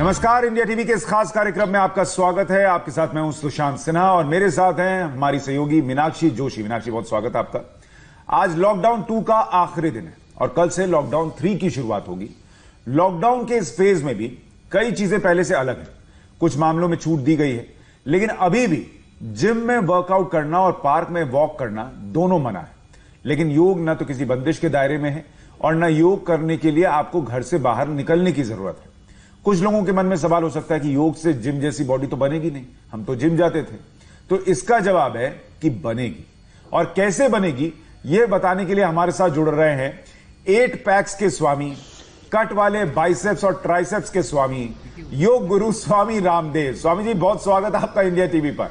नमस्कार, India TV के इस खास कार्यक्रम में आपका स्वागत है। आपके साथ मैं हूं सुशांत सिन्हा और मेरे साथ हैं हमारी सहयोगी मीनाक्षी जोशी। मीनाक्षी, बहुत स्वागत है आपका। आज लॉकडाउन 2 का आखिरी दिन है और कल से लॉकडाउन 3 की शुरुआत होगी। लॉकडाउन के इस फेज में भी कई चीजें पहले से अलग हैं। कुछ मामलों में छूट दी गई है, लेकिन अभी भी जिम में वर्कआउट करना और पार्क में वॉक करना दोनों मना है। लेकिन योग न तो किसी बंदिश के दायरे में है और न योग करने के लिए आपको घर से बाहर निकलने की जरूरत है। कुछ लोगों के मन में सवाल हो सकता है कि योग से जिम जैसी बॉडी तो बनेगी नहीं, हम तो जिम जाते थे। तो इसका जवाब है कि बनेगी। और कैसे बनेगी यह बताने के लिए हमारे साथ जुड़ रहे हैं 8 पैक्स के स्वामी, कट वाले बाइसेप्स और ट्राइसेप्स के स्वामी, योग गुरु स्वामी रामदेव। स्वामी जी, बहुत स्वागत है आपका इंडिया टीवी पर।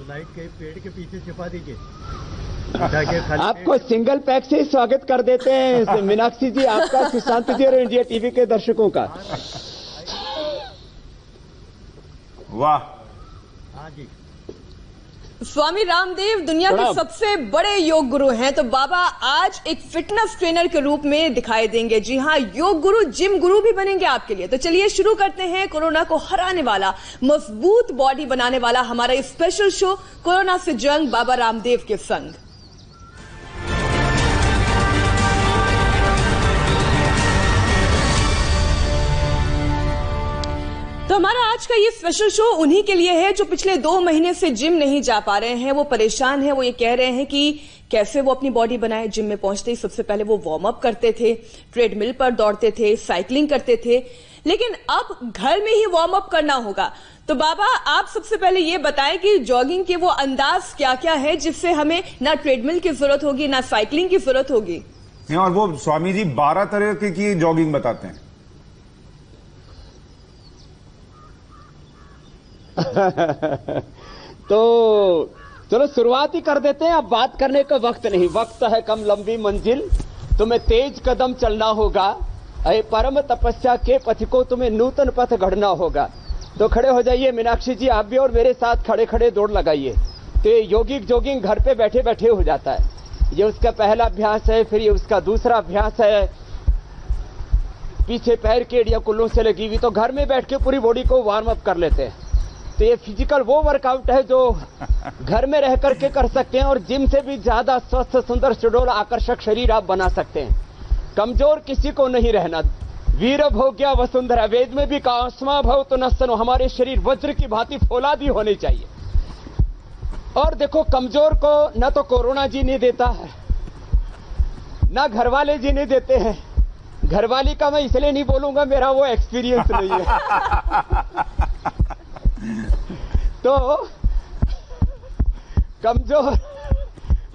लाइट के पेड़ के पीछे छिपा दीजिए। आपको सिंगल पैक से ही स्वागत कर देते हैं मीनाक्षी जी, आपका, सुशांत जी और इंडिया टीवी के दर्शकों का। वाह। हाँ जी। स्वामी रामदेव दुनिया के सबसे बड़े योग गुरु हैं, तो बाबा आज एक फिटनेस ट्रेनर के रूप में दिखाई देंगे। जी हाँ, योग गुरु, जिम गुरु भी बनेंगे आपके लिए। तो चलिए शुरू करते हैं कोरोना को हराने वाला, मजबूत बॉडी बनाने वाला हमारा स्पेशल शो कोरोना से जंग बाबा रामदेव के संग। तो हमारा आज का ये स्पेशल शो उन्हीं के लिए है जो पिछले 2 महीने से जिम नहीं जा पा रहे हैं। वो परेशान हैं, वो ये कह रहे हैं कि कैसे वो अपनी बॉडी बनाए। जिम में पहुंचते ही सबसे पहले वो वार्म अप करते थे, ट्रेडमिल पर दौड़ते थे, साइकिलिंग करते थे, लेकिन अब घर में ही वार्म अप करना होगा। तो बाबा, आप सबसे पहले ये बताएं कि जॉगिंग के वो अंदाज क्या क्या है जिससे हमें ना ट्रेडमिल की जरूरत होगी ना साइकिलिंग की जरूरत होगी। और वो स्वामी जी 12 तरह की जॉगिंग बताते हैं। तो चलो शुरुआत ही कर देते हैं। अब बात करने का वक्त नहीं, वक्त है कम लंबी मंजिल, तुम्हें तेज कदम चलना होगा। अरे परम तपस्या के पथ को तुम्हें नूतन पथ गढ़ना होगा। तो खड़े हो जाइए मीनाक्षी जी, आप भी, और मेरे साथ खड़े खड़े दौड़ लगाइए। तो ये योगिक जॉगिंग घर पे बैठे बैठे हो जाता है। ये उसका पहला अभ्यास है, फिर ये उसका दूसरा अभ्यास है। पीछे पैर की एड़ियां कुल्लों से लगी हुई, तो घर में बैठ के पूरी बॉडी को वार्म अप कर लेते हैं। तो ये फिजिकल वो वर्कआउट है जो घर में रह करके कर सकते हैं और जिम से भी ज्यादा स्वस्थ, सुंदर, सुडौल, आकर्षक शरीर आप बना सकते हैं। कमजोर किसी को नहीं रहना। वीर भोग्या वसुंधरा, वेद में भी कहा अस्मा भव तो नस्तनो, हमारे शरीर वज्र की भांति फौलादी होनी चाहिए। और देखो, कमजोर को न तो कोरोना जी नहीं देता है, ना घर वाले जी नहीं देते हैं। घरवाली का मैं इसलिए नहीं बोलूंगा, मेरा वो एक्सपीरियंस नहीं है। तो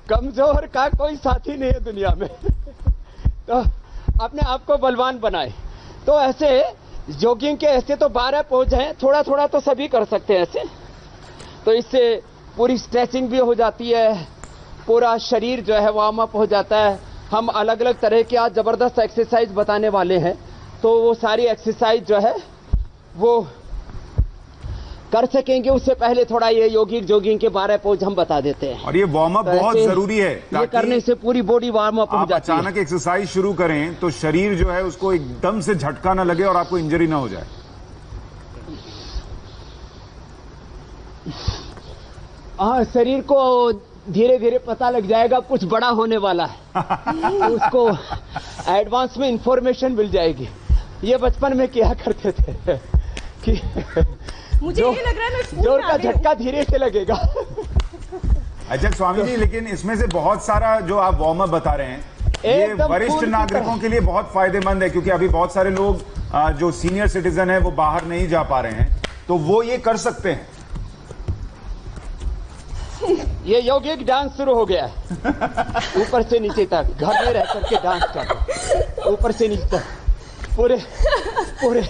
कमजोर का कोई साथी नहीं है दुनिया में। तो अपने आप को बलवान बनाए। तो ऐसे जॉगिंग के ऐसे तो 12 पोज हैं, थोड़ा थोड़ा तो सभी कर सकते हैं ऐसे। तो इससे पूरी स्ट्रेचिंग भी हो जाती है, पूरा शरीर जो है वार्म अप हो जाता है। हम अलग अलग तरह की आज जबरदस्त एक्सरसाइज बताने वाले हैं, तो वो सारी एक्सरसाइज जो है वो कर सकेंगे। उससे पहले थोड़ा ये योगिक जॉगिंग के 12 पोज हम बता देते हैं। और ये वार्म अप बहुत जरूरी है, ये करने से पूरी बॉडी वार्म अप हो जाती है। अचानक एक्सरसाइज शुरू करें तो शरीर जो है उसको एकदम से झटका ना लगे और आपको इंजरी ना हो जाए। हाँ, शरीर को धीरे धीरे पता लग जाएगा कुछ बड़ा होने वाला है। तो उसको एडवांस में इंफॉर्मेशन मिल जाएगी। ये बचपन में किया करते थे कि मुझे ये लग रहा है मैं स्कूल जोर का झटका धीरे से लगेगा। अच्छा स्वामी जी, लेकिन इसमें से बहुत सारा जो आप वार्म अप बता रहे हैं ये वरिष्ठ नागरिकों के लिए बहुत फायदेमंद है, क्योंकि अभी बहुत सारे लोग जो सीनियर सिटीजन है वो बाहर नहीं जा पा रहे हैं, तो वो ये कर सकते हैं। ये यौगिक डांस शुरू हो गया है। ऊपर से नीचे तक घर में रह करके डांस कर, ऊपर से नीचे तक पूरे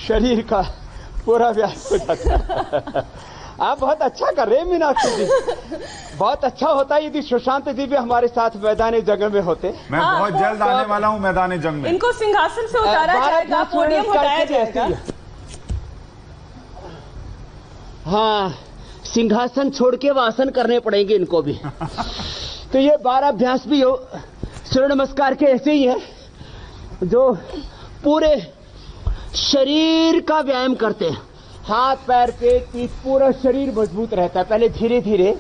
शरीर का पूरा व्यायाम हो जाता है। आप बहुत अच्छा कर रहे हैं मीनाक्षी जी, बहुत अच्छा होता है यदि सुशांत जी भी हमारे साथ मैदान जंग में होते। मैं बहुत जल्द आने वाला हूं मैदान जंग में। इनको सिंहासन से उतारा जाएगा, पोडियम हटाया जाएगा। हाँ, सिंहासन छोड़ के वासन करने पड़ेंगे इनको भी। तो ये 12 अभ्यास भी सूर्य नमस्कार के ऐसे ही है जो पूरे शरीर का व्यायाम करते हैं। हाथ पैर पेट पीठ पूरा शरीर मजबूत रहता है। पहले धीरे धीरे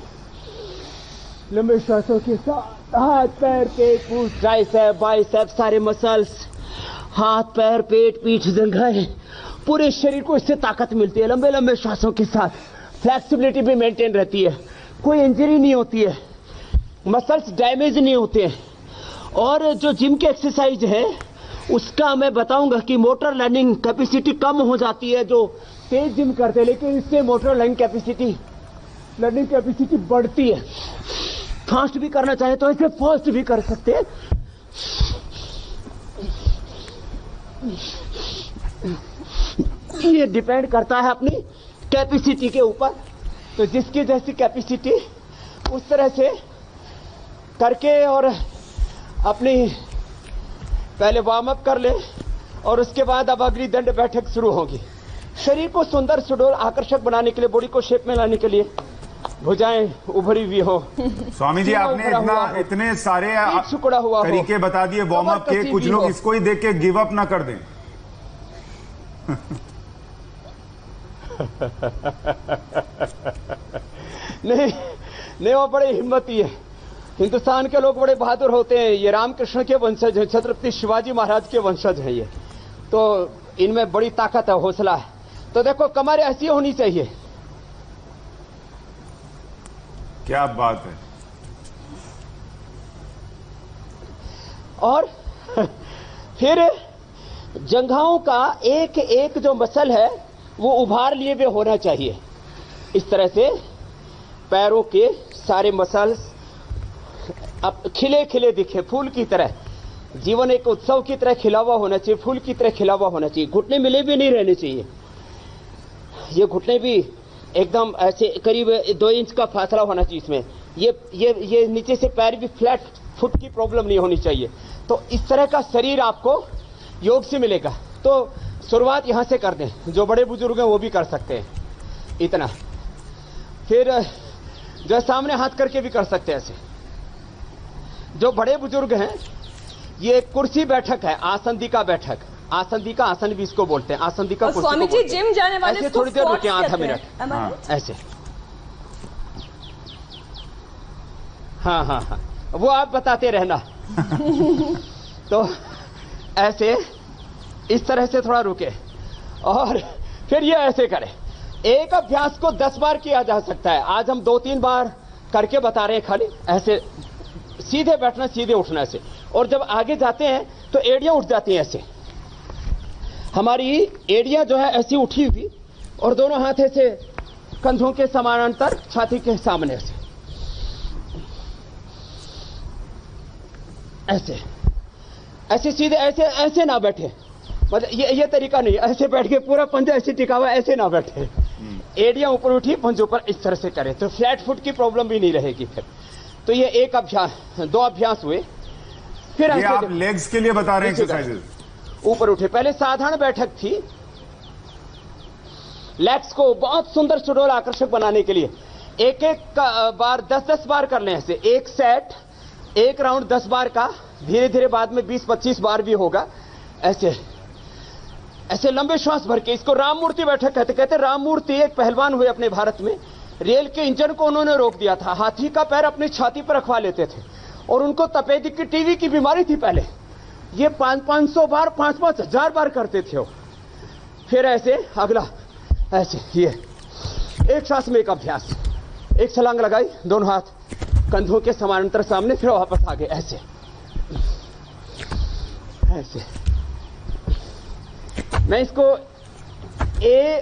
लंबे श्वासों के साथ हाथ पैर पेट पूछ ट्राइसेप बाइसेप सारे मसल्स, हाथ पैर पेट पीठ जंघाएं, पूरे शरीर को इससे ताकत मिलती है। लंबे लंबे श्वासों के साथ फ्लेक्सिबिलिटी भी मेंटेन रहती है, कोई इंजरी नहीं होती है, मसल्स डैमेज नहीं होते हैं। और जो जिम की एक्सरसाइज है उसका मैं बताऊंगा कि मोटर लर्निंग कैपेसिटी कम हो जाती है जो तेज जिम करते हैं, लेकिन इससे मोटर लर्निंग कैपेसिटी बढ़ती है। फास्ट भी करना चाहे तो इसे फास्ट भी कर सकते हैं। ये डिपेंड करता है अपनी कैपेसिटी के ऊपर। तो जिसकी जैसी कैपेसिटी उस तरह से करके और अपनी पहले वार्म अप कर ले और उसके बाद अब अगली दंड बैठक शुरू होगी। शरीर को सुंदर सुडौल आकर्षक बनाने के लिए, बॉडी को शेप में लाने के लिए भुजाएं उभरी हुई हो। स्वामी जी आपने इतने सारे सुकड़ा हुआ तरीके बता दिए वार्म अप के, कुछ लोग इसको ही देख के गिव अप ना कर दें। नहीं वो बड़े हिम्मती है। हिंदुस्तान के लोग बड़े बहादुर होते हैं। ये रामकृष्ण के वंशज हैं, छत्रपति शिवाजी महाराज के वंशज हैं ये, तो इनमें बड़ी ताकत है, हौसला है। तो देखो कमर ऐसी होनी चाहिए। क्या बात है। और फिर जंघाओं का एक एक जो मसल है वो उभार लिए हुए होना चाहिए। इस तरह से पैरों के सारे मसल्स अब खिले खिले दिखे, फूल की तरह। जीवन एक उत्सव की तरह खिला हुआ होना चाहिए, फूल की तरह खिला हुआ होना चाहिए। घुटने मिले भी नहीं रहने चाहिए। ये घुटने भी एकदम ऐसे करीब 2 इंच का फासला होना चाहिए इसमें। ये नीचे से पैर भी फ्लैट फुट की प्रॉब्लम नहीं होनी चाहिए। तो इस तरह का शरीर आपको योग से मिलेगा। तो शुरुआत यहां से कर दें, जो बड़े बुजुर्ग हैं वो भी कर सकते हैं इतना। फिर जो सामने हाथ करके भी कर सकते हैं ऐसे। जो बड़े बुजुर्ग हैं, ये कुर्सी बैठक है, आसंदिका बैठक। आसंदिका आसन भी इसको बोलते हैं, आसंदिका कुर्सी स्वामी जी जिम जाने वाले ऐसे थोड़ी देर रुके, आधा मिनट ऐसे। हाँ, वो आप बताते रहना। तो ऐसे इस तरह से थोड़ा रुके और फिर ये ऐसे करें। एक अभ्यास को 10 बार किया जा सकता है। आज हम 2-3 बार करके बता रहे हैं। खाली ऐसे सीधे बैठना, सीधे उठना ऐसे। और जब आगे जाते हैं तो एड़ियां उठ जाती हैं ऐसे। हमारी एड़ियां जो है ऐसी उठी हुई और दोनों हाथ ऐसे कंधों के समानांतर छाती के सामने ऐसे ऐसे ऐसे सीधे ऐसे ना बैठे। मतलब ये तरीका नहीं, ऐसे बैठ के पूरा पंजा ऐसे टिका हुआ, ऐसे ना बैठे। एड़ियां ऊपर उठी, पंजों पर इस तरह से करें तो फ्लैट फुट की प्रॉब्लम भी नहीं रहेगी फिर। तो ये एक अभ्यास, 2 अभ्यास हुए। फिर ये आप लेग्स के लिए बता रहे हैं एक्सरसाइजेस। ऊपर उठे, पहले साधारण बैठक थी। लेग्स को बहुत सुंदर सुडौल आकर्षक बनाने के लिए एक बार 10-10 बार कर लें ऐसे। एक सेट, एक राउंड 10 बार का, धीरे धीरे बाद में 20-25 बार भी होगा ऐसे ऐसे लंबे श्वास भर के। इसको राममूर्ति बैठक कहते। राममूर्ति एक पहलवान हुए अपने भारत में। रेल के इंजन को उन्होंने रोक दिया था। हाथी का पैर अपनी छाती पर रखवा लेते थे और उनको तपेदिक की टीवी की बीमारी थी पहले। ये 500 बार 5,000 बार करते थे। फिर ऐसे अगला ऐसे, ये एक श्वास में एक अभ्यास। एक छलांग लगाई, दोनों हाथ कंधों के समानांतर सामने, फिर वापस आगे ऐसे ऐसे। मैं इसको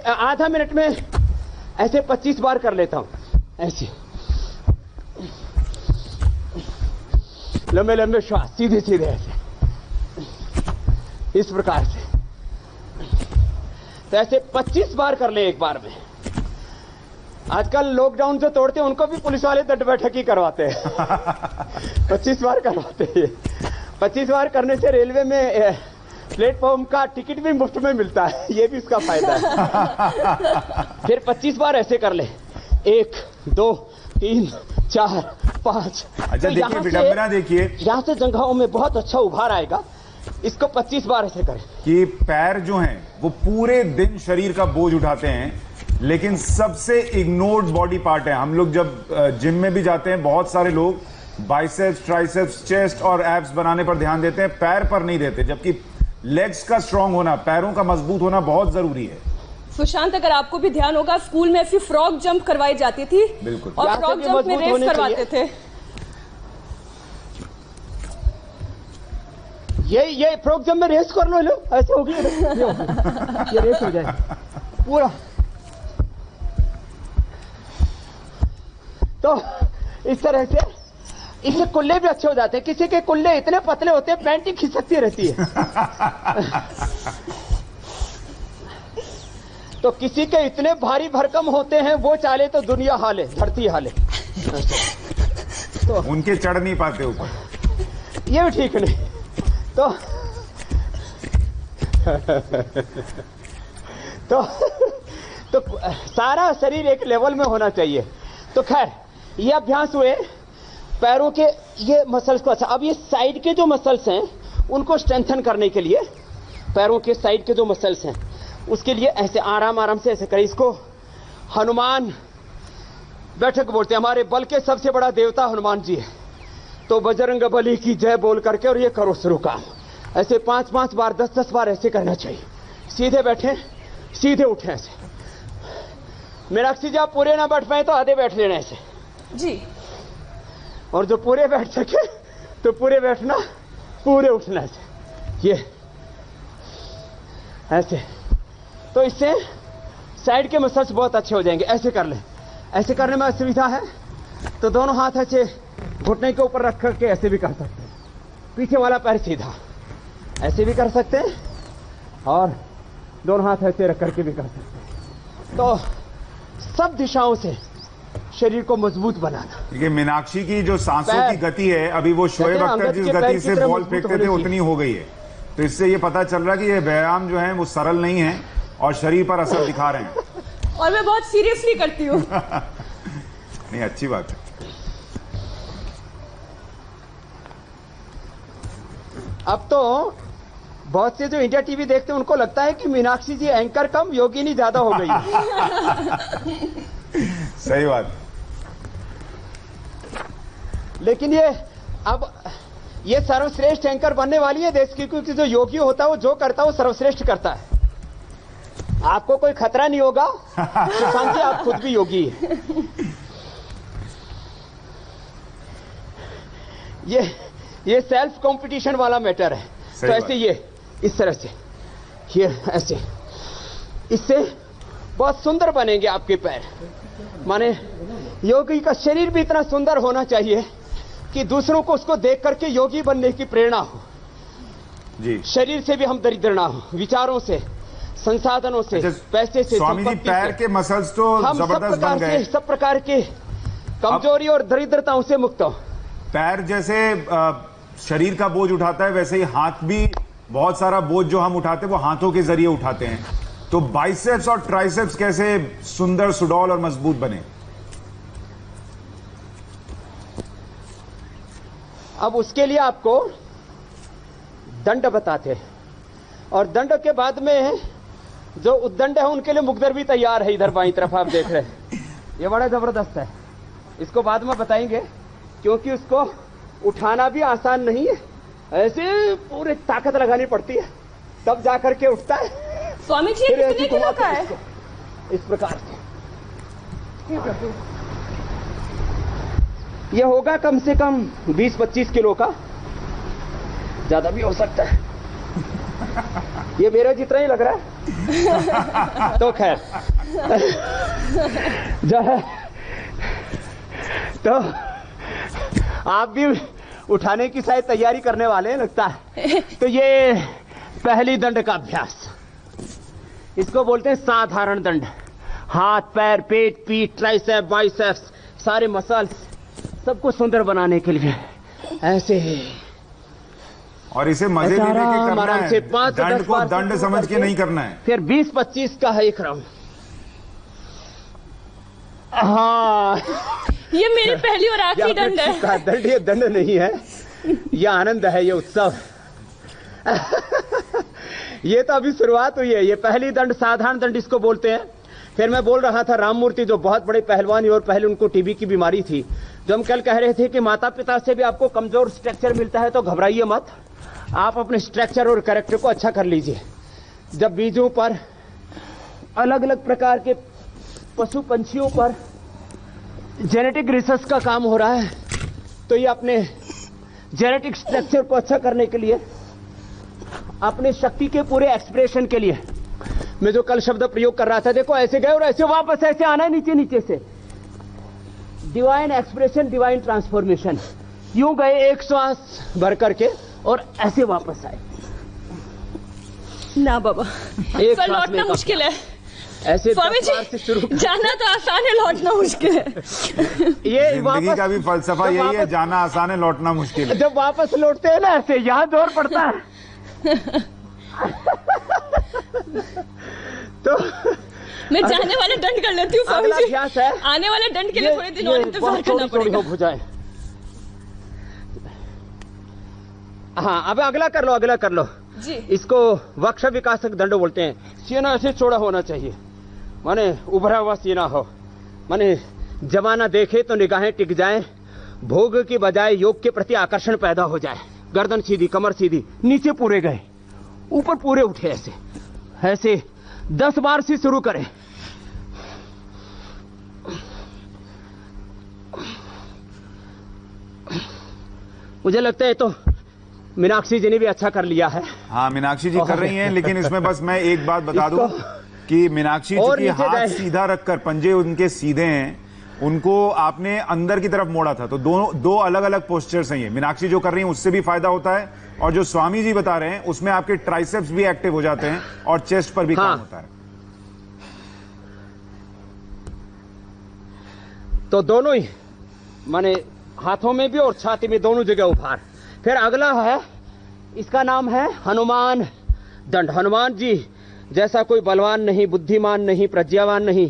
आधा मिनट में ऐसे 25 बार कर लेता हूं ऐसे। लंबे लंबे श्वास, सीधे सीधे ऐसे, इस प्रकार से। तो ऐसे 25 बार कर ले एक बार में। आजकल लॉकडाउन जो तोड़ते हैं उनको भी पुलिस वाले दंड बैठक ही करवाते हैं। 25 बार करवाते हैं। 25 बार करने से रेलवे में प्लेटफॉर्म का टिकट भी मुफ्त में मिलता है, ये भी इसका फायदा है। फिर 25 बार ऐसे कर ले, 1 2 3 4 5। अच्छा देखिए विडंबना, देखिए यहाँ से जंघाओं में बहुत अच्छा उभार आएगा। इसको 25 बार ऐसे करें। कि पैर जो हैं वो पूरे दिन शरीर का बोझ उठाते हैं, लेकिन सबसे इग्नोर्ड बॉडी पार्ट है। हम लोग जब जिम में भी जाते हैं, बहुत सारे लोग बाइसेप्स, ट्राइसेप्स, चेस्ट और एब्स बनाने पर ध्यान देते हैं, पैर पर नहीं देते, जबकि लेग्स का स्ट्रांग होना, पैरों का मजबूत होना बहुत जरूरी है। सुशांत, अगर आपको भी ध्यान होगा, स्कूल में ऐसी फ्रॉग जंप करवाई जाती थी। बिल्कुल। और फ्रॉग जंप में रेस करवाते थे। ये फ्रॉग जंप में रेस कर लो, ऐसे होगी, ये रेस हो जाए पूरा। तो इस तरह से इससे कुल्ले भी अच्छे हो जाते हैं। किसी के कुल्ले इतने पतले होते हैं, पैंट ही खिसकती रहती है। तो किसी के इतने भारी भरकम होते हैं, वो चाले तो दुनिया हाले, धरती हाले। तो उनके चढ़ नहीं पाते ऊपर, ये भी ठीक नहीं। तो सारा शरीर एक लेवल में होना चाहिए। तो खैर, ये अभ्यास हुए पैरों के ये मसल्स को। अच्छा, अब ये साइड के जो मसल्स हैं उनको स्ट्रेंथन करने के लिए, पैरों के साइड के जो मसल्स हैं उसके लिए ऐसे आराम आराम से ऐसे करें। इसको हनुमान बैठक बोलते हैं। हमारे बल के सबसे बड़ा देवता हनुमान जी है। तो बजरंग बली की जय बोल करके और ये करो शुरू काम। ऐसे 5-5 बार, 10-10 बार ऐसे करना चाहिए। सीधे बैठे, सीधे उठे ऐसे। मीनाक्षी जी, आप पूरे ना बैठ पाए तो आधे बैठ लेना ऐसे जी। और जो पूरे बैठ सके तो पूरे बैठना, पूरे उठना ऐसे, ये ऐसे। तो इससे साइड के मसल्स बहुत अच्छे हो जाएंगे। ऐसे कर लें। ऐसे करने में असुविधा है तो दोनों हाथ ऐसे घुटने के ऊपर रख करके ऐसे भी कर सकते हैं। पीछे वाला पैर सीधा, ऐसे भी कर सकते हैं, और दोनों हाथ ऐसे रख करके भी कर सकते हैं। तो सब दिशाओं से शरीर को मजबूत बनाना। देखिए, मीनाक्षी की जो सांसों की गति है, अभी वो शोएब अख्तर जिस गति से बॉल फेंकते थे उतनी हो गई है। तो इससे ये पता चल रहा है कि ये व्यायाम जो है वो सरल नहीं है और शरीर पर असर दिखा रहे हैं। और मैं बहुत सीरियसली करती हूँ। नहीं, अच्छी बात है। अब तो बहुत से जो इंडिया टीवी देखते हैं उनको लगता है कि मीनाक्षी जी एंकर कम योगिनी ज्यादा हो गई है। सही बात। लेकिन ये सर्वश्रेष्ठ एंकर बनने वाली है देश की, क्योंकि जो योगी होता है वो जो करता है वो सर्वश्रेष्ठ करता है। आपको कोई खतरा नहीं होगा। सुशांत जी, आप खुद भी योगी है। ये सेल्फ कंपटीशन वाला मैटर है। तो ऐसे ये इस तरह से, ये ऐसे, इससे बहुत सुंदर बनेंगे आपके पैर। माने योगी का शरीर भी इतना सुंदर होना चाहिए कि दूसरों को उसको देख करके योगी बनने की प्रेरणा हो जी। शरीर से भी हम दरिद्र ना हो, विचारों से, संसाधनों से, पैसे से, स्वामी जी, पैर के मसल्स तो जबरदस्त बन गए। सब प्रकार के कमजोरी और दरिद्रताओं से मुक्त हो। पैर जैसे शरीर का बोझ उठाता है, वैसे ही हाथ भी बहुत सारा बोझ जो हम उठाते हैं वो हाथों के जरिए उठाते हैं। तो बाइसेप्स और ट्राइसेप्स कैसे सुंदर, सुडौल और मजबूत बने? अब उसके लिए आपको दंड बताते हैं, और दंड के बाद में जो उद्दंड है उनके लिए मुकदर भी तैयार है। इधर बाईं तरफ आप देख रहे हैं, ये बड़ा जबरदस्त है। इसको बाद में बताएंगे, क्योंकि उसको उठाना भी आसान नहीं है। ऐसे पूरी ताकत लगानी पड़ती है, तब जाकर के उठता है। स्वामी जी, कितने किलो का है? इस प्रकार से ये होगा कम से कम 20-25 किलो का, ज्यादा भी हो सकता है। ये मेरा जितना ही लग रहा है। तो खैर, जो है तो आप भी उठाने की शायद तैयारी करने वाले हैं लगता है। तो ये पहली दंड का अभ्यास, इसको बोलते हैं साधारण दंड। हाथ, पैर, पेट, पीठ, ट्राइसेप, बाइसेप्स, सारे मसल्स सबको सुंदर बनाने के लिए ऐसे ही। और इसे मजे लेने के करना है, से 5-10 दंड को दंड समझ के नहीं करना है। फिर 20-25 का है एक राउंड। हाँ, ये मेरी पहली और आखिरी दंड है। दंड, ये दंड नहीं है, ये आनंद है, ये उत्सव। ये तो अभी शुरुआत हुई है। ये पहली दंड, साधारण दंड इसको बोलते हैं। फिर मैं बोल रहा था राम मूर्ति, जो बहुत बड़े पहलवान और पहले उनको टीबी की बीमारी थी, जो हम कल कह रहे थे कि माता पिता से भी आपको कमजोर स्ट्रक्चर मिलता है तो घबराइए मत, आप अपने स्ट्रक्चर और कैरेक्टर को अच्छा कर लीजिए। जब बीजों पर, अलग अलग प्रकार के पशु पंछियों पर जेनेटिक रिसर्च का काम हो रहा है, तो ये अपने जेनेटिक स्ट्रक्चर को अच्छा करने के लिए, अपने शक्ति के पूरे एक्सप्रेशन के लिए, मैं जो कल शब्द प्रयोग कर रहा था, देखो ऐसे गए और ऐसे वापस ऐसे आना है, नीचे नीचे से, डिवाइन एक्सप्रेशन, डिवाइन ट्रांसफॉर्मेशन। यूं गए एक श्वास भर करके और ऐसे वापस आए। ना बाबा, एक पर लौटना मुश्किल है ऐसे स्वामी 10 बार से शुरू। जी। जाना तो आसान है, लौटना मुश्किल है। ये जिंदगी का भी फलसफा यही है, जाना आसान है, लौटना मुश्किल है। जब वापस लौटते हैं ना ऐसे, यहाँ जोर पड़ता है। तो मैं जाने वाले दंड कर लेती हूँ स्वामी अगला जी, अभ्यास है, आने वाले दंड के लिए थोड़े दिन और इंतजार करना पड़ेगा। हो जाए। हाँ, अब अगला कर लो, अगला कर लो जी। इसको वक्ष विकासक दंड बोलते हैं। सीना ऐसे चौड़ा होना चाहिए, माने उभरा हुआ सीना हो, माने जमाना देखे तो निगाहें टिक जाएं, भोग की बजाय योग के प्रति आकर्षण पैदा हो जाए। गर्दन सीधी, कमर सीधी, नीचे पूरे गए, ऊपर पूरे उठे, ऐसे ऐसे 10 बार से शुरू करें। मुझे लगता है तो मीनाक्षी जी ने भी अच्छा कर लिया है। हाँ, मीनाक्षी जी कर रही हैं, लेकिन इसमें बस मैं एक बात बता दूं कि मीनाक्षी जी की हाथ सीधा रखकर, पंजे उनके सीधे हैं, उनको आपने अंदर की तरफ मोड़ा था, तो दो अलग अलग पोस्चर्स हैं ये। मीनाक्षी जो कर रही हैं उससे भी फायदा होता है, और जो स्वामी जी बता रहे हैं उसमें आपके ट्राइसेप्स भी एक्टिव हो जाते हैं और चेस्ट पर भी काम होता है। तो दोनों ही, माने हाथों में भी और छाती में, दोनों जगह उभार। फिर अगला है, इसका नाम है हनुमान दंड। हनुमान जी जैसा कोई बलवान नहीं, बुद्धिमान नहीं, प्रज्ञावान नहीं,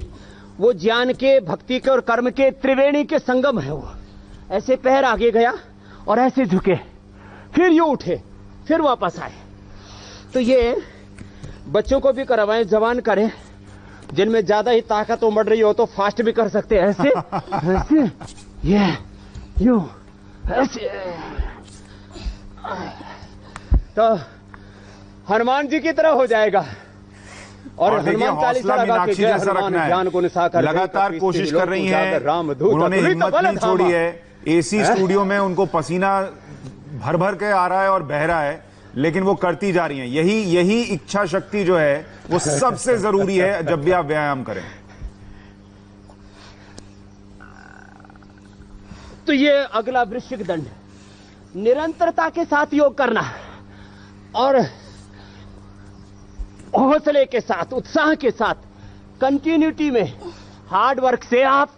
वो ज्ञान के, भक्ति के और कर्म के त्रिवेणी के संगम है। वो ऐसे पैर आगे गया और ऐसे झुके, फिर यूं उठे, फिर वापस आए। तो ये बच्चों को भी करवाएं, जवान करें, जिनमें ज्यादा ही ताकत उमड़ रही हो तो फास्ट भी कर सकते हैं, ऐसे ऐसे, ये यूं ऐसे। तो हनुमान जी की तरह हो जाएगा। और देखिए, हौसला मीनाक्षी जैसा रखना है। लगातार कोशिश कर रही हैं, उन्होंने हिम्मत नहीं छोड़ी है। एसी स्टूडियो में उनको पसीना भर भर के आ रहा है और बह रहा है, लेकिन वो करती जा रही हैं। यही इच्छा शक्ति जो है वो सबसे जरूरी है जब भी आप व्यायाम करें। तो ये अगला वृश्चिक दंड, निरंतरता के साथ योग करना और हौसले के साथ, उत्साह के साथ, कंटिन्यूटी में, हार्ड वर्क से आप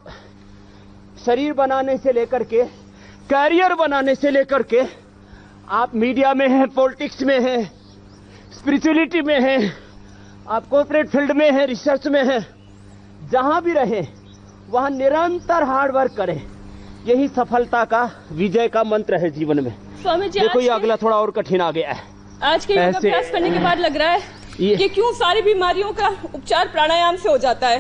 शरीर बनाने से लेकर के, कैरियर बनाने से लेकर के, आप मीडिया में हैं, पॉलिटिक्स में हैं, स्पिरिचुअलिटी में हैं, आप कॉर्पोरेट फील्ड में हैं, रिसर्च में हैं, जहां भी रहें वहां निरंतर हार्ड वर्क करें। यही सफलता का, विजय का मंत्र है जीवन में। स्वामी जी, देखो ये अगला थोड़ा और कठिन आ गया है। आज के योगाभ्यास करने के बाद लग रहा है कि क्यों सारी बीमारियों का उपचार प्राणायाम से हो जाता है।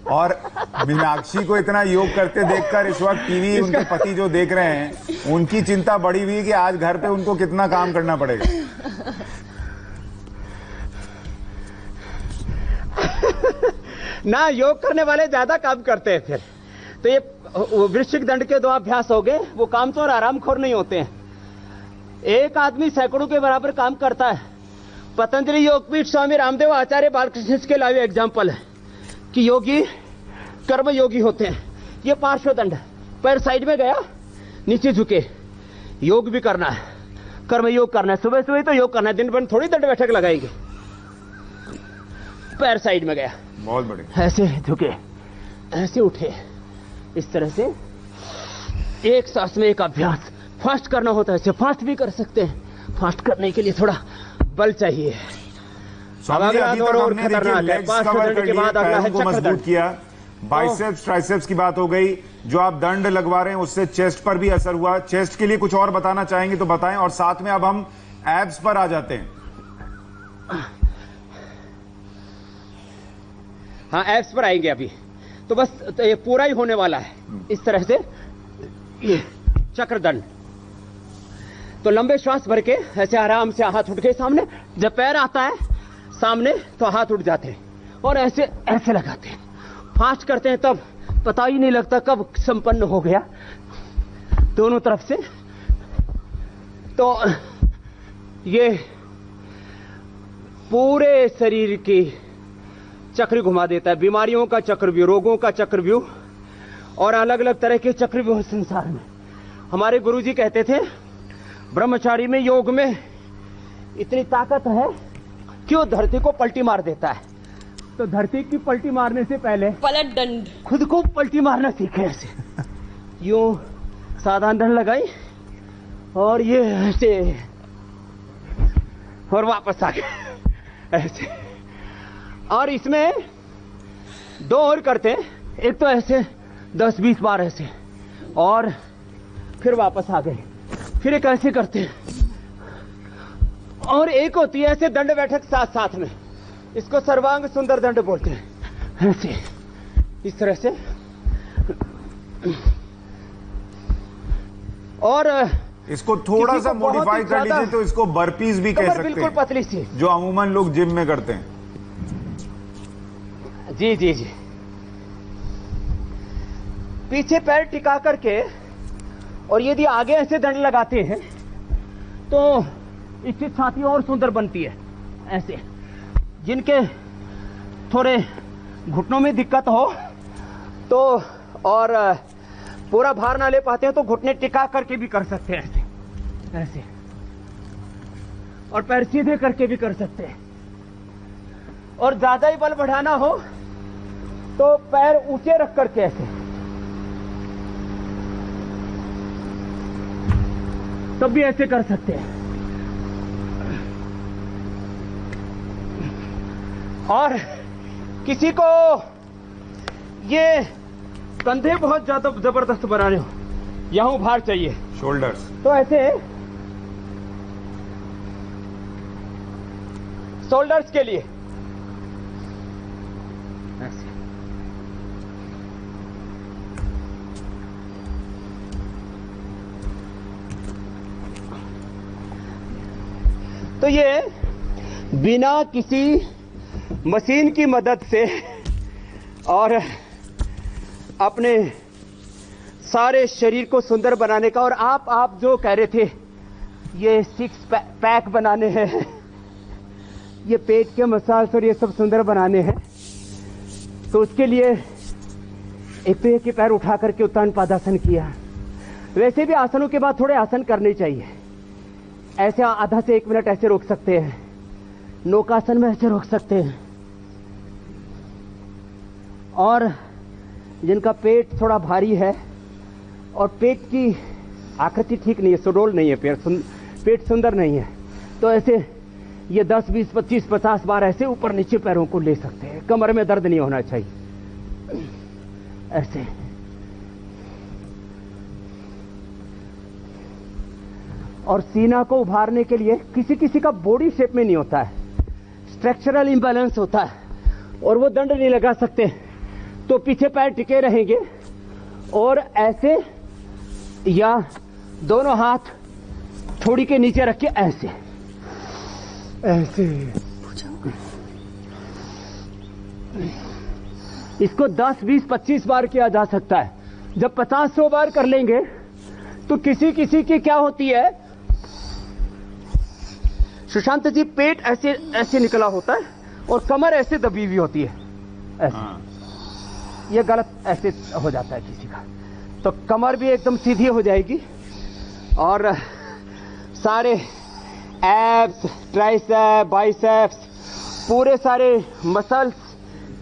और मीनाक्षी को इतना योग करते देखकर इस वक्त टीवी उनके पति जो देख रहे हैं, उनकी चिंता बढ़ी हुई कि आज घर पे उनको कितना काम करना पड़ेगा। ना योग करने वाले ज्यादा काम करते हैं। फिर तो ये वृश्चिक दंड के 2 अभ्यास हो गए। वो कामचोर और आरामखोर नहीं होते हैं। एक आदमी सैकड़ों के बराबर काम करता है। पतंजलि योगपीठ स्वामी रामदेव आचार्य बालकृष्ण के लाइव एग्जाम्पल है कि योगी कर्म योगी होते हैं। ये पार्श्व दंड, पैर साइड में गया, नीचे झुके, योग भी करना है, कर्म योग करना है। सुबह सुबह तो योग करना है, दिन भर थोड़ी दंड बैठक लगाएंगे। पैर साइड में गया, बहुत बढ़िया, ऐसे झुके, ऐसे उठे, इस तरह से एक सांस में एक अभ्यास। फास्ट करना होता है, फास्ट भी कर सकते हैं। फास्ट करने के लिए थोड़ा बल चाहिए। स्वामी जी, अभी तक हमने देखिए लेग्स कवर कर लिए, पैरों को मजबूत किया, बाइसेप्स ट्राइसेप्स की बात हो गई, जो आप दंड लगवा रहे हैं उससे चेस्ट पर भी असर हुआ। चेस्ट के लिए कुछ और बताना चाहेंगे तो बताएं, और साथ में अब हम एब्स पर आ जाते हैं। हाँ, एब्स पर आएंगे अभी। तो बस तो ये पूरा ही होने वाला है इस तरह से, ये चक्रदंड। तो लंबे श्वास भर के ऐसे आराम से हाथ उठ के सामने, जब पैर आता है सामने तो हाथ उठ जाते हैं और ऐसे ऐसे लगाते हैं। फास्ट करते हैं तब पता ही नहीं लगता कब संपन्न हो गया, दोनों तरफ से। तो ये पूरे शरीर की चक्र घुमा देता है, बीमारियों का चक्रव्यूह, रोगों का चक्रव्यूह और अलग अलग तरह के चक्रव्यूह संसार में। हमारे गुरुजी कहते थे ब्रह्मचारी में, योग में इतनी ताकत है कि वो धरती को पलटी मार देता है। तो धरती की पलटी मारने से पहले पलट दंड, खुद को पलटी मारना सीखे। ऐसे यूं साधारण दंड लगाई और ये ऐसे और वापस आ गए ऐसे। और इसमें दो और करते हैं, एक तो ऐसे 10-20 बार ऐसे और फिर वापस आ गए, फिर एक ऐसे करते हैं, और एक होती है ऐसे दंड बैठक साथ साथ में, इसको सर्वांग सुंदर दंड बोलते हैं। ऐसे इस तरह से। और इसको थोड़ा सा मॉडिफाई कर लीजिए तो इसको बर्पीज भी कह सकते हैं, बिल्कुल पतली सी, जो अमूमन लोग जिम में करते हैं। जी जी जी। पीछे पैर टिका करके और यदि आगे ऐसे दंड लगाते हैं तो इससे छाती और सुंदर बनती है। ऐसे जिनके थोड़े घुटनों में दिक्कत हो तो, और पूरा भार ना ले पाते हैं तो घुटने टिका करके भी कर सकते हैं ऐसे ऐसे, और पैर सीधे करके भी कर सकते हैं। और ज्यादा ही बल बढ़ाना हो तो पैर ऊंचे रख करके ऐसे, तब भी ऐसे कर सकते हैं। और किसी को ये कंधे बहुत ज्यादा जबरदस्त बना रहे हो, यहां भार चाहिए, शोल्डर्स, तो ऐसे शोल्डर्स के लिए ऐसे। तो ये बिना किसी मशीन की मदद से और अपने सारे शरीर को सुंदर बनाने का, और आप जो कह रहे थे ये 6 पैक बनाने हैं, ये पेट के मसाज और ये सब सुंदर बनाने हैं, तो उसके लिए एक तो एक पैर उठा करके उत्तान पादासन किया। वैसे भी आसनों के बाद थोड़े आसन करने चाहिए। ऐसे आधा से 1 मिनट ऐसे रोक सकते हैं, नौकासन में ऐसे रोक सकते हैं। और जिनका पेट थोड़ा भारी है और पेट की आकृति ठीक नहीं है, सुडौल नहीं है, पेट सुंदर नहीं है, तो ऐसे ये 10, 20, 25, 50 बार ऐसे ऊपर नीचे पैरों को ले सकते हैं। कमर में दर्द नहीं होना चाहिए ऐसे। और सीना को उभारने के लिए किसी किसी का बॉडी शेप में नहीं होता है, स्ट्रक्चरल इंबैलेंस होता है और वो दंड नहीं लगा सकते, तो पीछे पैर टिके रहेंगे और ऐसे, या दोनों हाथ थोड़ी के नीचे रख के ऐसे ऐसे। इसको 10, 20, 25 बार किया जा सकता है। जब 50-100 बार कर लेंगे तो किसी किसी की क्या होती है, सुशांत जी, पेट ऐसे ऐसे निकला होता है और कमर ऐसे दबी हुई होती है ऐसे। ये गलत ऐसे हो जाता है किसी का, तो कमर भी एकदम सीधी हो जाएगी और सारे एब्स, ट्राइसेप, बाइसेप्स, पूरे सारे मसल्स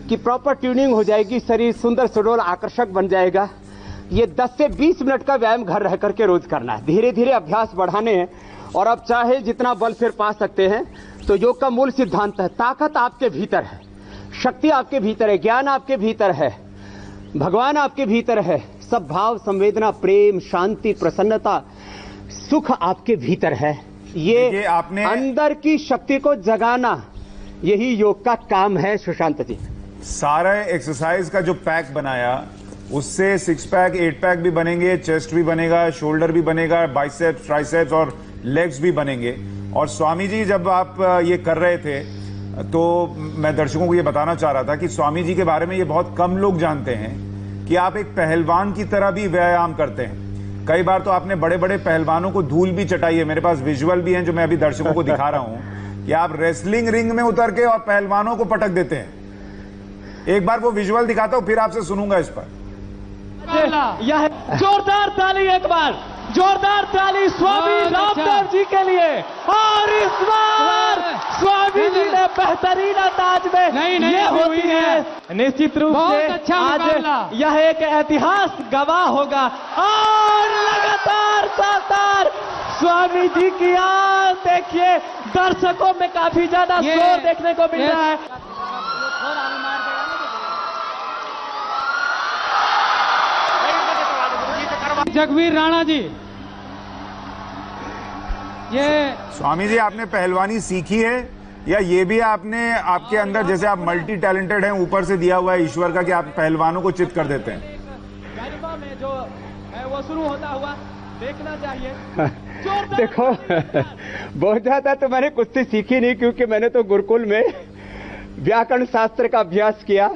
की प्रॉपर ट्यूनिंग हो जाएगी, शरीर सुंदर सुडौल आकर्षक बन जाएगा। ये 10 से 20 मिनट का व्यायाम घर रह करके रोज करना है, धीरे धीरे अभ्यास बढ़ाने हैं। और अब चाहे जितना बल फिर पा सकते हैं। तो योग का मूल सिद्धांत है, ताकत आपके भीतर है, शक्ति आपके भीतर है, ज्ञान आपके भीतर है, भगवान आपके भीतर है, सब भाव संवेदना प्रेम शांति प्रसन्नता सुख आपके भीतर है। ये आपने अंदर की शक्ति को जगाना यही योग का काम है। सुशांत जी, सारा एक्सरसाइज का जो पैक बनाया उससे 6 पैक 8 पैक भी बनेंगे, चेस्ट भी बनेगा, शोल्डर भी बनेगा, बाइसेप्स ट्राइसेप्स और लेग्स भी बनेंगे। और स्वामी जी जब आप ये कर रहे थे तो मैं दर्शकों को ये बताना चाह रहा था कि स्वामी जी के बारे में ये बहुत कम लोग जानते हैं कि आप एक पहलवान की तरह भी व्यायाम करते हैं। कई बार तो आपने बड़े बड़े पहलवानों को धूल भी चटाई है। मेरे पास विजुअल भी हैं जो मैं अभी दर्शकों को दिखा रहा हूं कि आप रेसलिंग रिंग में उतर के और पहलवानों को पटक देते हैं। एक बार वो विजुअल दिखाता हूं, फिर आपसे सुनूंगा इस पर। यह जोरदार ताली, एक बार जोरदार ताली स्वामी रामदेव जी के लिए। और इस बार स्वामी जी ने बेहतरीन अंदाज में ये होती है। निश्चित रूप से आज यह एक ऐतिहास गवाह होगा। और लगातार शानदार स्वामी जी की आज देखिए दर्शकों में काफी ज्यादा शोर देखने को मिल रहा है। जगवीर राणा जी, ये स्वामी जी आपने पहलवानी सीखी है या ये भी आपने आपके अंदर, जैसे आप मल्टी टैलेंटेड हैं, ऊपर से दिया हुआ है ईश्वर का कि आप पहलवानों को चित कर देते हैं? गरिमा में जो है वो शुरू होता हुआ देखना चाहिए। देखो बहुत ज्यादा तो मैंने कुश्ती सीखी नहीं, क्योंकि मैंने तो गुरुकुल में व्याकरण शास्त्र का अभ्यास किया,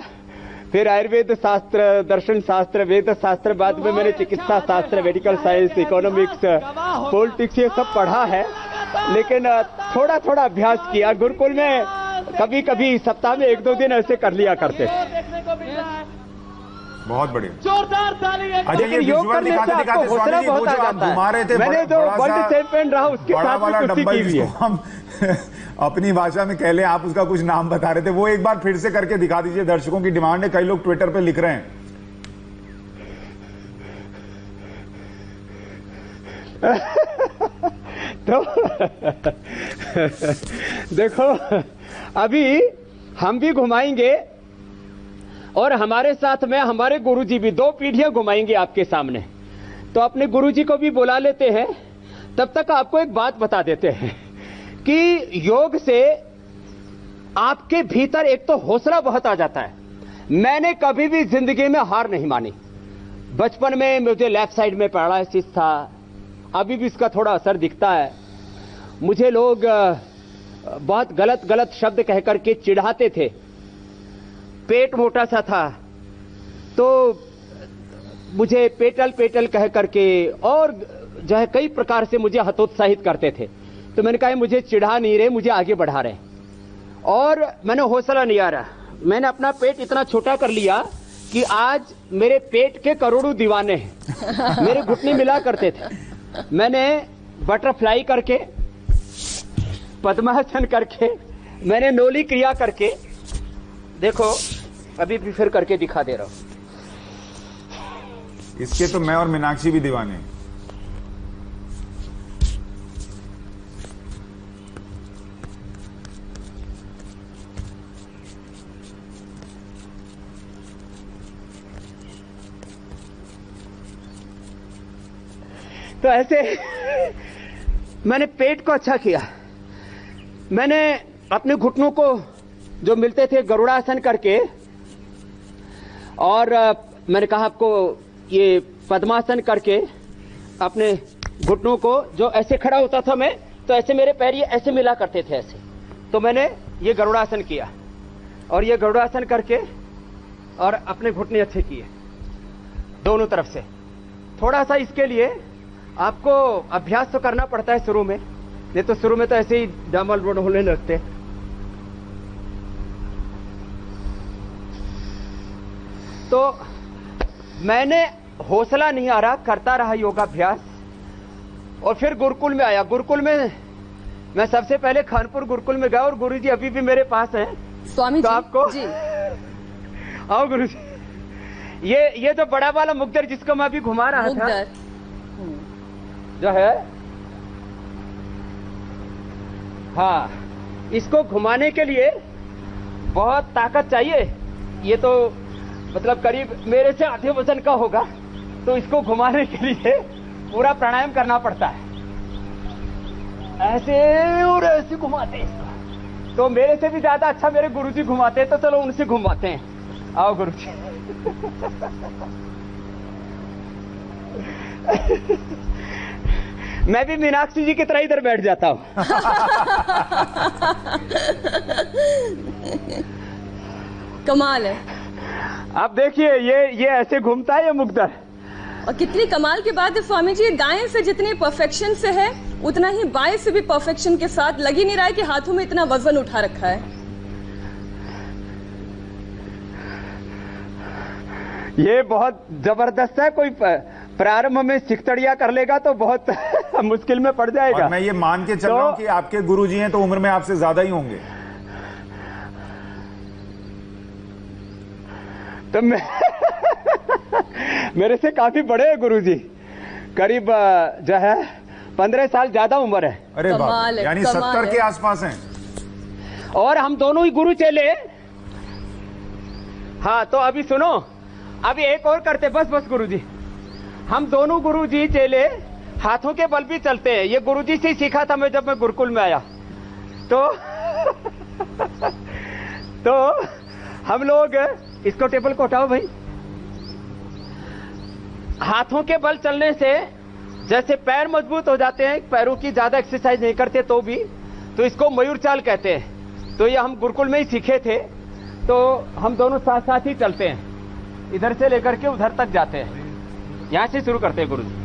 फिर आयुर्वेद शास्त्र, दर्शन शास्त्र, वेद शास्त्र, बाद में मैंने चिकित्सा शास्त्र, मेडिकल साइंस, इकोनॉमिक्स, पॉलिटिक्स ये सब पढ़ा है। लेकिन थोड़ा थोड़ा अभ्यास किया गुरुकुल में। कभी कभी सप्ताह में 1-2 दिन ऐसे कर लिया करते। बहुत बढ़िया, जोरदार ताली। अच्छा ये विजुअल दिखाते दिखाते स्वामी जी वो जो आप घुमा रहे थे, मैंने जो वर्ल्ड चैंपियन रहा उसके साथ वाला में कुश्ती डंबल की हुई जिसको हम अपनी भाषा में कह लें, आप उसका कुछ नाम बता रहे थे, वो एक बार फिर से करके दिखा दीजिए। दर्शकों की डिमांड है, कई लोग ट्विटर पे लिख रहे हैं। तो देखो अभी हम भी घुमाएंगे और हमारे साथ में हमारे गुरुजी भी 2 पीढ़ियां घुमाएंगे आपके सामने। तो अपने गुरुजी को भी बुला लेते हैं। तब तक आपको एक बात बता देते हैं कि योग से आपके भीतर एक तो हौसला बहुत आ जाता है। मैंने कभी भी जिंदगी में हार नहीं मानी। बचपन में मुझे लेफ्ट साइड में पैरालिसिस था, अभी भी इसका थोड़ा असर दिखता है। मुझे लोग बहुत गलत गलत शब्द कह करके चिढ़ाते थे। पेट मोटा सा था तो मुझे पेटल पेटल कह करके और जो है कई प्रकार से मुझे हतोत्साहित करते थे। तो मैंने कहा मुझे चिढ़ा नहीं रहे, मुझे आगे बढ़ा रहे। और मैंने हौसला नहीं आ रहा, मैंने अपना पेट इतना छोटा कर लिया कि आज मेरे पेट के करोड़ों दीवाने हैं। मेरे घुटने मिला करते थे। मैंने बटरफ्लाई करके, पद्मासन करके, मैंने नोली क्रिया करके, देखो अभी भी फिर करके दिखा दे रहा हूं। इसके तो मैं और मीनाक्षी भी दीवाने हैं। तो ऐसे मैंने पेट को अच्छा किया। मैंने अपने घुटनों को जो मिलते थे गरुड़ासन करके, और मैंने कहा आपको ये पद्मासन करके अपने घुटनों को, जो ऐसे खड़ा होता था मैं तो ऐसे मेरे पैर ये ऐसे मिला करते थे ऐसे। तो मैंने ये गरुड़ासन किया और ये गरुड़ासन करके और अपने घुटने अच्छे किए दोनों तरफ से। थोड़ा सा इसके लिए आपको अभ्यास तो करना पड़ता है शुरू में, नहीं तो शुरू में तो ऐसे ही डामल बोल होने लगते। तो मैंने हौसला नहीं आ रहा, करता रहा योगाभ्यास। और फिर गुरुकुल में आया। गुरुकुल में मैं सबसे पहले खानपुर गुरुकुल में गया और गुरुजी अभी भी मेरे पास हैं। स्वामी तो जी, आपको जी। आओ गुरुजी। ये जो बड़ा वाला मुग्दर जिसको मैं अभी घुमा रहा था जो है, हाँ, इसको घुमाने के लिए बहुत ताकत चाहिए। ये तो मतलब करीब मेरे से आधे वजन का होगा, तो इसको घुमाने के लिए पूरा प्राणायाम करना पड़ता है। ऐसे और ऐसे घुमाते हैं इसको, तो मेरे से भी ज्यादा अच्छा मेरे गुरुजी घुमाते हैं, तो चलो उनसे घुमाते हैं। आओ गुरुजी। मैं भी मीनाक्षी जी की तरह इधर बैठ जाता हूँ। कमाल है। अब देखिए ये ऐसे घूमता है, ये मुकदर। और कितनी कमाल की बात है स्वामी जी, दाएं से जितनी परफेक्शन से है उतना ही बाएं से भी परफेक्शन के साथ। लग ही नहीं रहा है कि हाथों में इतना वजन उठा रखा है। ये बहुत जबरदस्त है। कोई प्रारंभ में सिकतड़िया कर लेगा तो बहुत मुश्किल में पड़ जाएगा। और मैं ये मान के चल रहा हूं कि आपके गुरुजी हैं तो उम्र में आपसे ज्यादा ही होंगे। तो मेरे से काफी बड़े हैं गुरुजी, करीब जो है 15 साल ज्यादा उम्र है। अरे बाप, यानी 70 के आसपास हैं। और हम दोनों ही गुरु चेले। हाँ, तो अभी सुनो, अभी एक और करते, बस गुरुजी। हम दोनों गुरुजी चेले हाथों के बल भी चलते हैं। ये गुरुजी से ही सीखा था मैं, जब मैं गुरुकुल में आया तो हम लोग, इसको टेबल को हटाओ भाई। हाथों के बल चलने से जैसे पैर मजबूत हो जाते हैं, पैरों की ज्यादा एक्सरसाइज नहीं करते तो भी, तो इसको मयूर चाल कहते हैं। तो ये हम गुरुकुल में ही सीखे थे, तो हम दोनों साथ साथ ही चलते हैं, इधर से लेकर के उधर तक जाते हैं। यहां से शुरू करते हैं गुरुजी।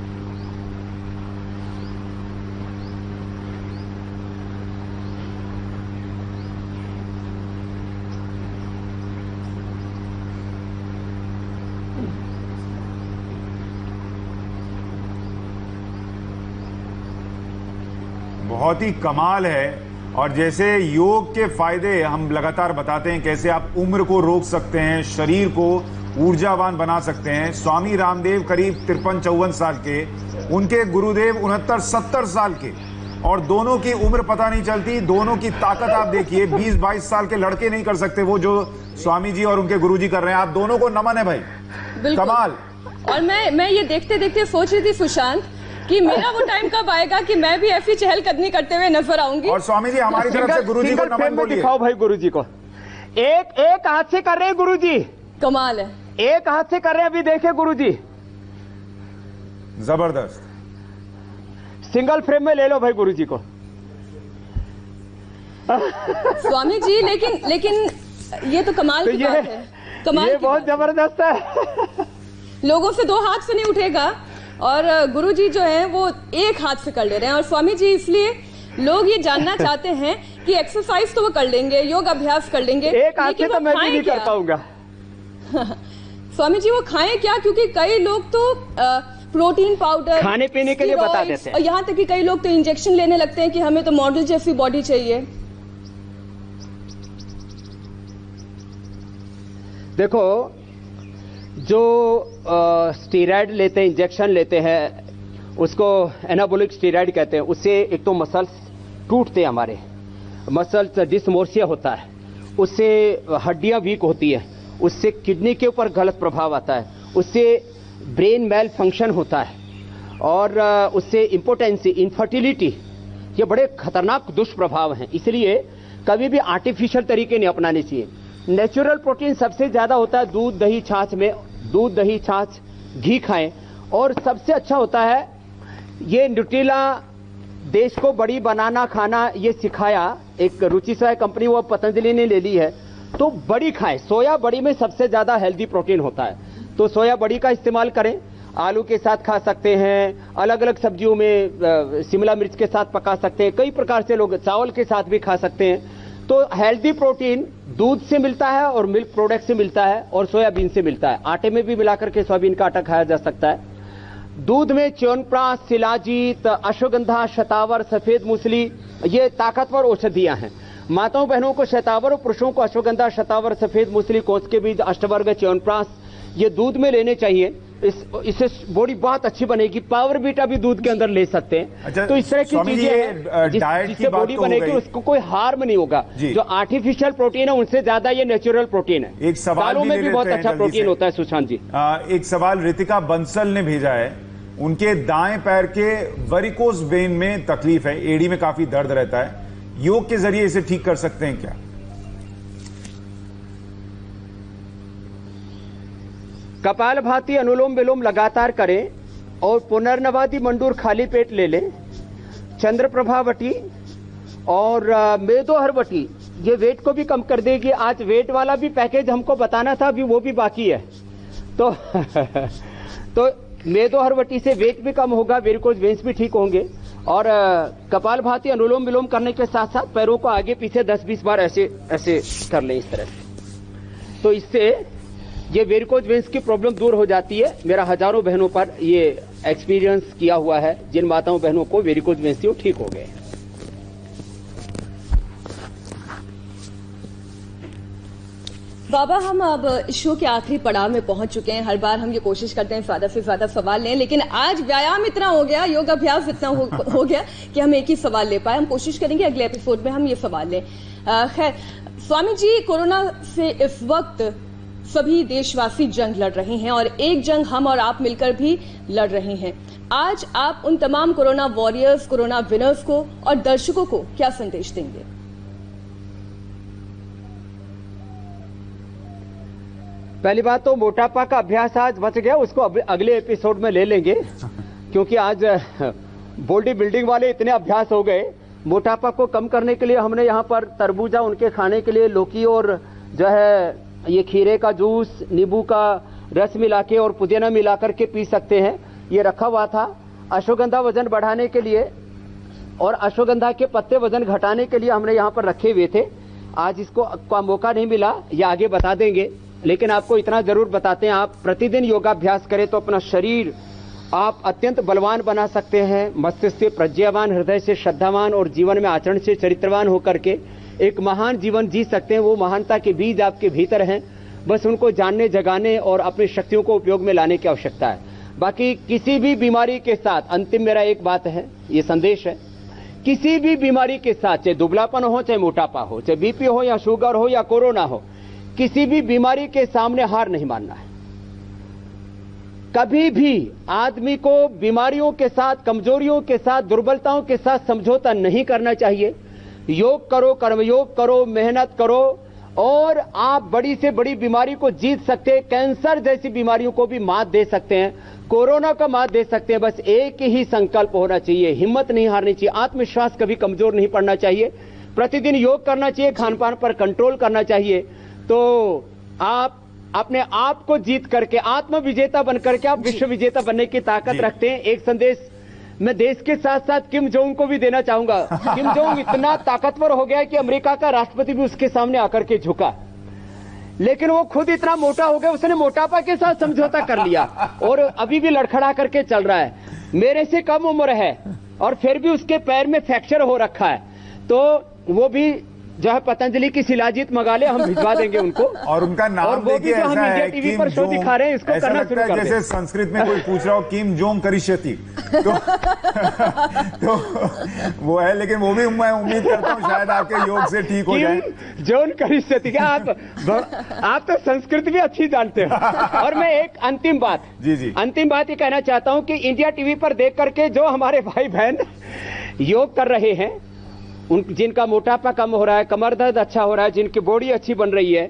बहुत ही कमाल है। और जैसे योग के फायदे हम लगातार बताते हैं, कैसे आप उम्र को रोक सकते हैं, शरीर को ऊर्जावान बना सकते हैं। स्वामी रामदेव करीब 53-54 साल के, उनके गुरुदेव 69-70 साल के, और दोनों की उम्र पता नहीं चलती। दोनों की ताकत आप देखिए, 20-22 साल के लड़के नहीं कर सकते वो जो स्वामी जी और उनके गुरुजी कर रहे हैं। आप दोनों को नमन है भाई, कमाल। और मैं ये देखते देखते सोच रही थी सुशांत कि मेरा वो टाइम कब आएगा कि मैं भी ऐसी चहलकदमी करते हुए नजर आऊंगी। और स्वामी जी हमारी तरफ से गुरुजी को नमन बोलिए। दिखाओ भाई गुरुजी को। एक हाथ से कर रहे हैं गुरुजी, कमाल है। एक हाथ से कर रहे हैं, अभी देखे गुरुजी, जबरदस्त। सिंगल फ्रेम में ले लो भाई गुरुजी को। स्वामी जी लेकिन ये तो कमाल की बात है। कमाल ये की बहुत बात। जबरदस्त है। लोगों से दो हाथ से नहीं उठेगा, और गुरुजी जो है वो एक हाथ से कर ले रहे हैं। और स्वामी जी, इसलिए लोग ये जानना चाहते हैं कि एक्सरसाइज तो वो कर लेंगे, योग अभ्यास कर लेंगे, एक हाथ से तो मैं भी नहीं कर पाऊंगा। स्वामी जी वो खाएं क्या? क्योंकि कई लोग तो प्रोटीन पाउडर खाने पीने के लिए बता देते हैं, और यहाँ तक कि कई लोग तो इंजेक्शन लेने लगते हैं कि हमें तो मॉडल जैसी बॉडी चाहिए। देखो, जो स्टीरॉयड लेते हैं, इंजेक्शन लेते हैं, उसको एनाबोलिक स्टीरॉयड कहते हैं। उससे एक तो मसल्स टूटते हैं, हमारे मसल्स डिस्मोर्सिया होता है, उससे हड्डियां वीक होती है, उससे किडनी के ऊपर गलत प्रभाव आता है, उससे ब्रेन मेल फंक्शन होता है, और उससे इम्पोटेंसी, इनफर्टिलिटी, ये बड़े खतरनाक दुष्प्रभाव हैं। इसलिए कभी भी आर्टिफिशियल तरीके नहीं अपनाने चाहिए। नेचुरल प्रोटीन सबसे ज्यादा होता है दूध, दही, छाछ में। दूध, दही, छाछ, घी खाएं। और सबसे अच्छा होता है ये न्यूट्रिला, देश को बड़ी बनाना खाना ये सिखाया एक रुचिसोया कंपनी, वो पतंजलि ने ले ली है। तो बड़ी खाएं, सोया बड़ी में सबसे ज्यादा हेल्दी प्रोटीन होता है, तो सोया बड़ी का इस्तेमाल करें। आलू के साथ खा सकते हैं, अलग अलग सब्जियों में शिमला मिर्च के साथ पका सकते हैं, कई प्रकार से लोग चावल के साथ भी खा सकते हैं। तो हेल्दी प्रोटीन दूध से मिलता है और मिल्क प्रोडक्ट से मिलता है और सोयाबीन से मिलता है। आटे में भी मिलाकर के सोयाबीन का आटा खाया जा सकता है। दूध में च्यवनप्राश, शिलाजीत, अश्वगंधा, शतावर, सफेद मूसली, ये ताकतवर औषधियां हैं। माताओं बहनों को शतावर और पुरुषों को अश्वगंधा, शतावर, सफेद मूसली, कोस के बीज, अष्टवर्ग, च्यवनप्राश ये दूध में लेने चाहिए। इससे बॉडी बहुत अच्छी बनेगी। पावर बीटा भी दूध के अंदर ले सकते हैं। अच्छा, तो इस तरह की चीजें हैं जिससे बॉडी बनेगी, उसको कोई हार्म नहीं होगा। जो आर्टिफिशियल प्रोटीन है उनसे ज्यादा ये नेचुरल प्रोटीन है। एक सवाल दालों में भी बहुत अच्छा प्रोटीन होता है सुशांत जी। एक सवाल रितिका बंसल ने भेजा है। उनके दाएं पैर के वेरिकोस वेन में तकलीफ है, एड़ी में काफी दर्द रहता है, योग के जरिए इसे ठीक कर सकते हैं क्या? कपालभाति अनुलोम विलोम लगातार करें और पुनर्नवादी मंडूर खाली पेट ले लें। चंद्रप्रभावटी और मेदोहरवटी ये वेट को भी कम कर देगी। आज वेट वाला भी पैकेज हमको बताना था, अभी वो भी बाकी है। तो मेदोहरवटी से वेट भी कम होगा, वेरिकोज वेन्स भी ठीक होंगे। और कपालभाति अनुलोम विलोम करने के साथ साथ पैरों को आगे पीछे 10-20 बार ऐसे ऐसे कर लें इस तरह से। तो इससे ये वेरिकोज वेन्स की प्रॉब्लम दूर हो जाती है। मेरा हजारों बहनों पर ये एक्सपीरियंस किया हुआ है, जिन माताओं बहनों को वेरिकोज वेन्स थी वो ठीक हो गए। बाबा, हम अब शो के आखिरी पड़ाव में पहुंच चुके हैं। हर बार हम ये कोशिश करते हैं ज्यादा से ज्यादा सवाल लें, लेकिन आज व्यायाम इतना हो गया, योग अभ्यास इतना हो गया कि हम एक ही सवाल ले पाए। हम कोशिश करेंगे अगले एपिसोड में हम ये सवाल लें। खैर स्वामी जी, कोरोना से इस वक्त सभी देशवासी जंग लड़ रहे हैं और एक जंग हम और आप मिलकर भी लड़ रहे हैं। आज आप उन तमाम कोरोना वॉरियर्स, कोरोना विनर्स को और दर्शकों को क्या संदेश देंगे? पहली बात तो मोटापा का अभ्यास आज बच गया, उसको अगले एपिसोड में ले लेंगे, क्योंकि आज बॉडी बिल्डिंग वाले इतने अभ्यास हो गए। मोटापा को कम करने के लिए हमने यहाँ पर तरबूजा उनके खाने के लिए, लौकी और जो है ये खीरे का जूस, नींबू का रस मिला के और पुदीना मिला करके पी सकते हैं, ये रखा हुआ था। अश्वगंधा वजन बढ़ाने के लिए और अश्वगंधा के पत्ते वजन घटाने के लिए हमने यहाँ पर रखे हुए थे। आज इसको का मौका नहीं मिला, ये आगे बता देंगे, लेकिन आपको इतना जरूर बताते हैं, आप प्रतिदिन योगाभ्यास करें तो अपना शरीर आप अत्यंत बलवान बना सकते हैं। मस्तिष्क से प्रज्ञावान, हृदय से श्रद्धावान और जीवन में आचरण से चरित्रवान होकर के एक महान जीवन जी सकते हैं। वो महानता के बीज आपके भीतर हैं, बस उनको जानने, जगाने और अपनी शक्तियों को उपयोग में लाने की आवश्यकता है। बाकी किसी भी बीमारी के साथ, अंतिम मेरा एक बात है, ये संदेश है, किसी भी बीमारी के साथ, चाहे दुबलापन हो, चाहे मोटापा हो, चाहे बीपी हो या शुगर हो या कोरोना हो, किसी भी बीमारी के सामने हार नहीं मानना है। कभी भी आदमी को बीमारियों के साथ, कमजोरियों के साथ, दुर्बलताओं के साथ समझौता नहीं करना चाहिए। योग करो, कर्मयोग करो, मेहनत करो और आप बड़ी से बड़ी बीमारी को जीत सकते हैं। कैंसर जैसी बीमारियों को भी मात दे सकते हैं, कोरोना का मात दे सकते हैं। बस एक ही संकल्प होना चाहिए, हिम्मत नहीं हारनी चाहिए, आत्मविश्वास कभी कमजोर नहीं पड़ना चाहिए। प्रतिदिन योग करना चाहिए, खान पान पर कंट्रोल करना चाहिए, तो आप अपने आप को जीत करके, आत्म विजेता बनकर के आप विश्व विजेता बनने की ताकत रखते हैं। एक संदेश मैं देश के साथ साथ किम जोंग को भी देना चाहूंगा। किम जोंग इतना ताकतवर हो गया कि अमेरिका का राष्ट्रपति भी उसके सामने आकर के झुका, लेकिन वो खुद इतना मोटा हो गया, उसने मोटापा के साथ समझौता कर लिया और अभी भी लड़खड़ा करके चल रहा है। मेरे से कम उम्र है और फिर भी उसके पैर में फ्रैक्चर हो रखा है, तो वो भी जो है पतंजलि की शिलाजीत मंगा ले, हम भिजवा देंगे उनको। और उनका नाम देखिए ऐसा है, टीवी पर शो दिखा रहे हैं, इसको ऐसा करना लगता शुरू है कर जैसे संस्कृत में कोई पूछ रहा हो किम जोंग करिष्यति, तो वो है, लेकिन वो भी मैं उम्मीद करता हूँ शायद आपके योग से ठीक हो जाए। जोन करिष्यति क्या आप तो संस्कृत भी अच्छी जानते हो। और मैं एक अंतिम बात अंतिम बात ये कहना चाहता हूँ कि इंडिया टीवी पर देख करके जो हमारे भाई बहन योग कर रहे हैं, जिनका मोटापा कम हो रहा है, कमर दर्द अच्छा हो रहा है, जिनकी बॉडी अच्छी बन रही है,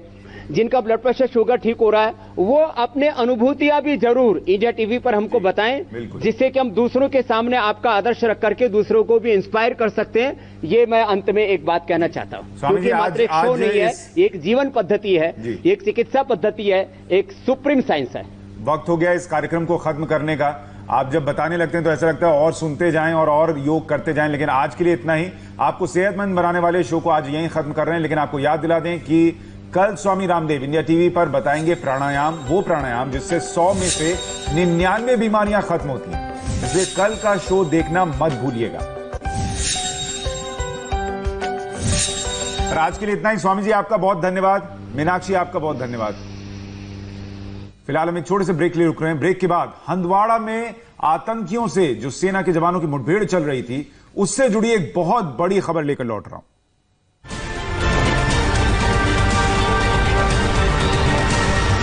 जिनका ब्लड प्रेशर, शुगर ठीक हो रहा है, वो अपने अनुभूतियां भी जरूर इंडिया टीवी पर हमको बताएं, जिससे कि हम दूसरों के सामने आपका आदर्श रख करके दूसरों को भी इंस्पायर कर सकते हैं। ये मैं अंत में एक बात कहना चाहता हूँ, क्योंकि मात्र एक शो नहीं है, एक जीवन पद्धति है, एक चिकित्सा पद्धति है, एक सुप्रीम साइंस है। वक्त हो गया इस कार्यक्रम को खत्म करने का। आप जब बताने लगते हैं तो ऐसा लगता है और सुनते जाएं और योग करते जाएं, लेकिन आज के लिए इतना ही। आपको सेहतमंद बनाने वाले शो को आज यहीं खत्म कर रहे हैं, लेकिन आपको याद दिला दें कि कल स्वामी रामदेव इंडिया टीवी पर बताएंगे प्राणायाम, वो प्राणायाम जिससे 100 में से 99 बीमारियां खत्म होती हैं। इसलिए कल का शो देखना मत भूलिएगा। और आज के लिए इतना ही। स्वामी जी आपका बहुत धन्यवाद, मीनाक्षी आपका बहुत धन्यवाद। फिलहाल हम एक छोटे से ब्रेक के लिए रुक रहे हैं। ब्रेक के बाद हंदवाड़ा में आतंकियों से जो सेना के जवानों की मुठभेड़ चल रही थी, उससे जुड़ी एक बहुत बड़ी खबर लेकर लौट रहा हूं।